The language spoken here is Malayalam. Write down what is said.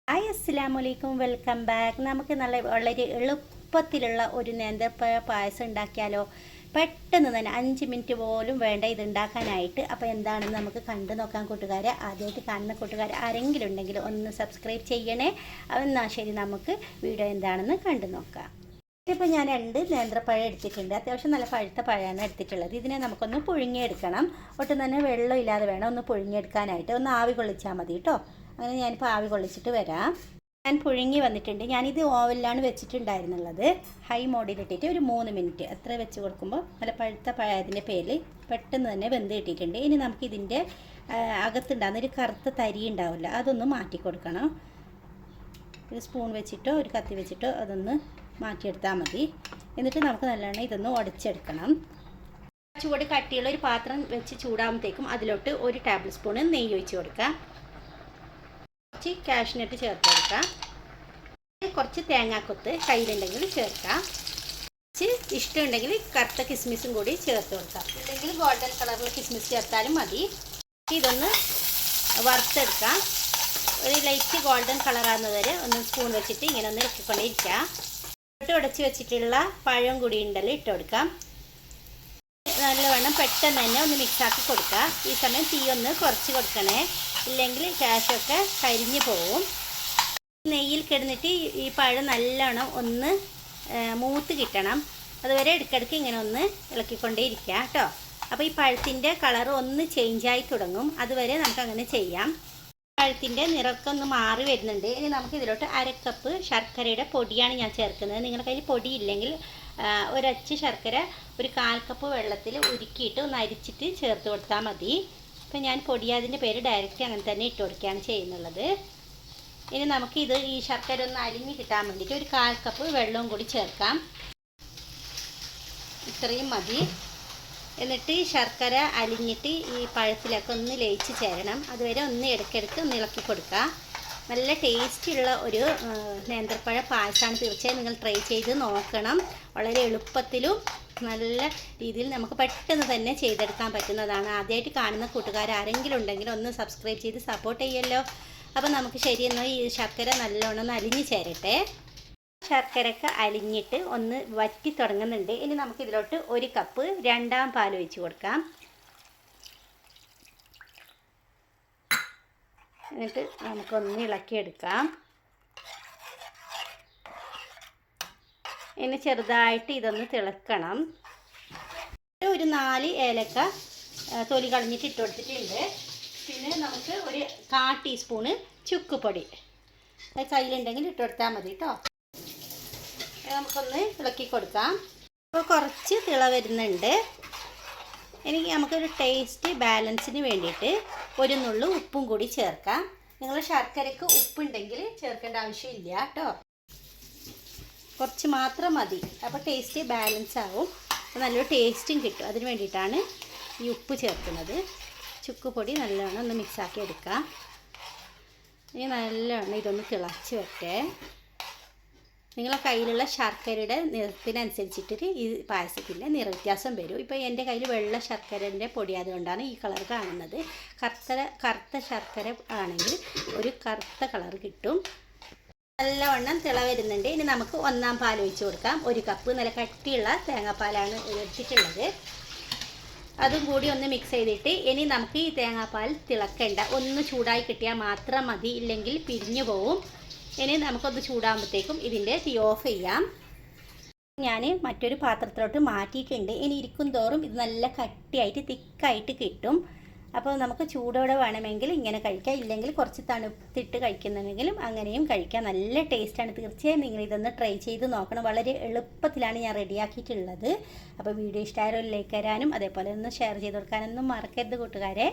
ഹായ് അസ്സലാമു അലൈക്കും, വെൽക്കം ബാക്ക്. നമുക്ക് വളരെ എളുപ്പത്തിലുള്ള ഒരു നേന്ത്രപ്പഴ പായസം ഉണ്ടാക്കിയാലോ? പെട്ടെന്ന് തന്നെ 5 മിനിറ്റ് പോലും വേണ്ട ഇത് ഉണ്ടാക്കാനായിട്ട്. അപ്പോൾ എന്താണെന്ന് നമുക്ക് കണ്ടു നോക്കാം കൂട്ടുകാരെ. ആദ്യമായിട്ട് കാണുന്ന കൂട്ടുകാർ ആരെങ്കിലും ഉണ്ടെങ്കിൽ ഒന്ന് സബ്സ്ക്രൈബ് ചെയ്യണേ. എന്നാൽ ശരി, നമുക്ക് വീഡിയോ എന്താണെന്ന് കണ്ടു നോക്കാം. ഇതിപ്പോൾ ഞാൻ 2 നേന്ത്രപ്പഴം എടുത്തിട്ടുണ്ട്. അത്യാവശ്യം നല്ല പഴുത്ത പഴമാണ് എടുത്തിട്ടുള്ളത്. ഇതിനെ നമുക്കൊന്ന് പുഴുങ്ങിയെടുക്കണം. ഒട്ടും തന്നെ വെള്ളം ഇല്ലാതെ വേണം ഒന്ന് പുഴുങ്ങിയെടുക്കാനായിട്ട്. ഒന്ന് ആവി കൊള്ളിച്ചാൽ മതി കേട്ടോ. അങ്ങനെ ഞാനിപ്പോൾ ആവി കൊള്ളിച്ചിട്ട് വരാം. ഞാൻ പുഴുങ്ങി വന്നിട്ടുണ്ട്. ഞാനിത് ഓവനിലാണ് വെച്ചിട്ടുണ്ടായിരുന്നുള്ളത്. ഹൈ മോഡിലിട്ടിട്ട് ഒരു 3 മിനിറ്റ് അത്ര വെച്ച് കൊടുക്കുമ്പോൾ നല്ല പഴുത്ത പഴയതിൻ്റെ പേരിൽ പെട്ടെന്ന് തന്നെ വെന്ത് കിട്ടിയിട്ടുണ്ട്. ഇനി നമുക്ക് ഇതിൻ്റെ അകത്തുണ്ടാകുന്ന ഒരു കറുത്ത തരി ഉണ്ടാവില്ല, അതൊന്ന് മാറ്റി കൊടുക്കണം. ഒരു സ്പൂൺ വെച്ചിട്ടോ ഒരു കത്തി വെച്ചിട്ടോ അതൊന്ന് മാറ്റിയെടുത്താൽ മതി. എന്നിട്ട് നമുക്ക് നല്ലോണം ഇതൊന്ന് ഉടച്ചെടുക്കണം. ചൂട് കട്ടിയുള്ള ഒരു പാത്രം വെച്ച് ചൂടാകുമ്പോഴത്തേക്കും അതിലോട്ട് 1 ടേബിൾ സ്പൂൺ നെയ്യ് ഒഴിച്ച് കൊടുക്കാം. കുറച്ച് കാഷ്നട്ട് ചേർത്ത് കൊടുക്കാം. കുറച്ച് തേങ്ങാക്കൊത്ത് കയ്യിലുണ്ടെങ്കിൽ ചേർക്കാം. കുറച്ച് ഇഷ്ടമുണ്ടെങ്കിൽ കറുത്ത കിസ്മിസും കൂടി ചേർത്ത് കൊടുക്കാം. അല്ലെങ്കിൽ ഗോൾഡൻ കളറിൽ കിസ്മിസ് ചേർത്താലും മതി. ഇതൊന്ന് വറുത്തെടുക്കാം. ഒരു ലൈറ്റ് ഗോൾഡൻ കളറാകുന്നത് വരെ ഒന്ന് സ്പൂൺ വെച്ചിട്ട് ഇങ്ങനെ ഒന്ന് ഇറക്കിക്കൊണ്ടിരിക്കാം. ഉടച്ച് വെച്ചിട്ടുള്ള പഴം കൂടി ഉണ്ടല്ലോ ഇട്ട് കൊടുക്കാം. നല്ലവണ്ണം പെട്ടെന്ന് തന്നെ ഒന്ന് മിക്സാക്കി കൊടുക്കുക. ഈ സമയം തീ ഒന്ന് കുറച്ച് കൊടുക്കണേ, ഇല്ലെങ്കിൽ കാശൊക്കെ കരിഞ്ഞു പോവും. നെയ്യിൽ കിടന്നിട്ട് ഈ പഴം നല്ലോണം ഒന്ന് മൂത്ത് കിട്ടണം. അതുവരെ ഇടയ്ക്കിടയ്ക്ക് ഇങ്ങനെ ഒന്ന് ഇളക്കിക്കൊണ്ടേ ഇരിക്കുക കേട്ടോ. അപ്പോൾ ഈ പഴത്തിൻ്റെ കളർ ഒന്ന് ചേഞ്ചായി തുടങ്ങും. അതുവരെ നമുക്കങ്ങനെ ചെയ്യാം. പഴത്തിൻ്റെ നിറമൊക്കെ ഒന്ന് മാറി വരുന്നുണ്ട്. ഇനി നമുക്ക് ഇതിലോട്ട് 1/2 കപ്പ് ശർക്കരയുടെ പൊടിയാണ് ഞാൻ ചേർക്കുന്നത്. നിങ്ങളുടെ കയ്യിൽ പൊടി ഇല്ലെങ്കിൽ ഒരച്ച് ശർക്കര ഒരു 1/4 കപ്പ് വെള്ളത്തിൽ ഉരുക്കിയിട്ട് ഒന്ന് അരിച്ചിട്ട് ചേർത്ത് കൊടുത്താൽ മതി. ഇപ്പം ഞാൻ പൊടിയാതിൻ്റെ പേര് ഡയറക്റ്റ് അങ്ങനെ തന്നെ ഇട്ട് കൊടുക്കുകയാണ് ചെയ്യുന്നുള്ളത്. ഇനി നമുക്ക് ഈ ശർക്കര ഒന്ന് അലിഞ്ഞ് കിട്ടാൻ വേണ്ടിയിട്ട് ഒരു 1/4 കപ്പ് വെള്ളവും കൂടി ചേർക്കാം. ഇത്രയും മതി. എന്നിട്ട് ഈ ശർക്കര അലിഞ്ഞിട്ട് ഈ പഴത്തിലൊക്കെ ഒന്ന് ലയിച്ച് ചേരണം. അതുവരെ ഒന്ന് ഇടയ്ക്കിടയ്ക്ക് ഒന്ന് ഇളക്കി കൊടുക്കുക. നല്ല ടേസ്റ്റുള്ള ഒരു നേന്ത്രപ്പഴ പായസമാണ്. തീർച്ചയായും നിങ്ങൾ ട്രൈ ചെയ്ത് നോക്കണം. വളരെ എളുപ്പത്തിലും നല്ല രീതിയിൽ നമുക്ക് പെട്ടെന്ന് തന്നെ ചെയ്തെടുക്കാൻ പറ്റുന്നതാണ്. ആദ്യമായിട്ട് കാണുന്ന കൂട്ടുകാർ ആരെങ്കിലും ഉണ്ടെങ്കിൽ ഒന്ന് സബ്സ്ക്രൈബ് ചെയ്ത് സപ്പോർട്ട് ചെയ്യല്ലോ. അപ്പോൾ നമുക്ക് ശരിയെന്നാൽ ഈ ശർക്കര നല്ലോണം ഒന്ന് അലിഞ്ഞ് ചേരട്ടെ. ശർക്കരയൊക്കെ അലിഞ്ഞിട്ട് ഒന്ന് വറ്റി തുടങ്ങുന്നുണ്ട്. ഇനി നമുക്കിതിലോട്ട് 1 കപ്പ് 2ാം പാൽ ഒഴിച്ച് കൊടുക്കാം. എന്നിട്ട് നമുക്കൊന്ന് ഇളക്കിയെടുക്കാം. ഇനി ചെറുതായിട്ട് ഇതൊന്ന് തിളക്കണം. ഒരു 4 ഏലക്ക തൊലി കളഞ്ഞിട്ട് ഇട്ട് കൊടുത്തിട്ടുണ്ട്. പിന്നെ നമുക്ക് ഒരു 1/4 ടീസ്പൂണ് ചുക്കുപൊടി കയ്യിലുണ്ടെങ്കിൽ ഇട്ട് കൊടുത്താൽ മതി കേട്ടോ. നമുക്കൊന്ന് ഇളക്കി കൊടുക്കാം. അപ്പോൾ കുറച്ച് തിള വരുന്നുണ്ട്. എനിക്ക് നമുക്കൊരു ടേസ്റ്റ് ബാലൻസിന് വേണ്ടിയിട്ട് ഒരു നുള്ളു ഉപ്പും കൂടി ചേർക്കാം. നിങ്ങൾ ശർക്കരയ്ക്ക് ഉപ്പുണ്ടെങ്കിൽ ചേർക്കേണ്ട ആവശ്യമില്ല കേട്ടോ. കുറച്ച് മാത്രം മതി. അപ്പോൾ ടേസ്റ്റ് ബാലൻസ് ആവും. നല്ലൊരു ടേസ്റ്റും കിട്ടും. അതിന് വേണ്ടിയിട്ടാണ് ഈ ഉപ്പ് ചേർക്കുന്നത്. ചുക്കുപൊടി നല്ലോണം ഒന്ന് മിക്സാക്കി എടുക്കാം. ഇനി നല്ലോണം ഇതൊന്ന് തിളച്ച് വരട്ടെ. നിങ്ങളുടെ കയ്യിലുള്ള ശർക്കരയുടെ നിറത്തിനനുസരിച്ചിട്ട് ഈ പായസത്തിൻ്റെ നിറവ്യത്യാസം വരും. ഇപ്പോൾ എൻ്റെ കയ്യിൽ വെള്ള ശർക്കരൻ്റെ പൊടി ആയതുകൊണ്ടാണ് ഈ കളർ കാണുന്നത്. കറുത്ത ശർക്കര ആണെങ്കിൽ ഒരു കറുത്ത കളർ കിട്ടും. നല്ലവണ്ണം തിള വരുന്നുണ്ട്. ഇനി നമുക്ക് 1ാം പാൽ ഒഴിച്ച് കൊടുക്കാം. 1 കപ്പ് നല്ല കട്ടിയുള്ള തേങ്ങാപ്പാലാണ് എടുത്തിട്ടുള്ളത്. അതും കൂടി ഒന്ന് മിക്സ് ചെയ്തിട്ട് ഇനി നമുക്ക് ഈ തേങ്ങാപ്പാൽ തിളക്കേണ്ട, ഒന്ന് ചൂടായി കിട്ടിയാൽ മാത്രം മതി, ഇല്ലെങ്കിൽ പിരിഞ്ഞു പോവും. ഇനി നമുക്കൊന്ന് ചൂടാകുമ്പോഴത്തേക്കും ഇതിൻ്റെ തീ ഓഫ് ചെയ്യാം. ഞാൻ മറ്റൊരു പാത്രത്തിലോട്ട് മാറ്റിയിട്ടുണ്ട്. ഇനി ഇരിക്കും തോറും ഇത് നല്ല കട്ടിയായിട്ട് തിക്കായിട്ട് കിട്ടും. അപ്പോൾ നമുക്ക് ചൂടോടെ വേണമെങ്കിൽ ഇങ്ങനെ കഴിക്കാം, ഇല്ലെങ്കിൽ കുറച്ച് തണുത്തിട്ട് കഴിക്കുന്നുണ്ടെങ്കിലും അങ്ങനെയും കഴിക്കാം. നല്ല ടേസ്റ്റാണ്. തീർച്ചയായും നിങ്ങൾ ഇതൊന്ന് ട്രൈ ചെയ്ത് നോക്കണം. വളരെ എളുപ്പത്തിലാണ് ഞാൻ റെഡിയാക്കിയിട്ടുള്ളത്. അപ്പോൾ വീഡിയോ ഇഷ്ടമായാലും ലൈക്ക് തരാനും അതേപോലെ ഒന്ന് ഷെയർ ചെയ്ത് കൊടുക്കാനൊന്നും മറക്കരുത് കൂട്ടുകാരെ.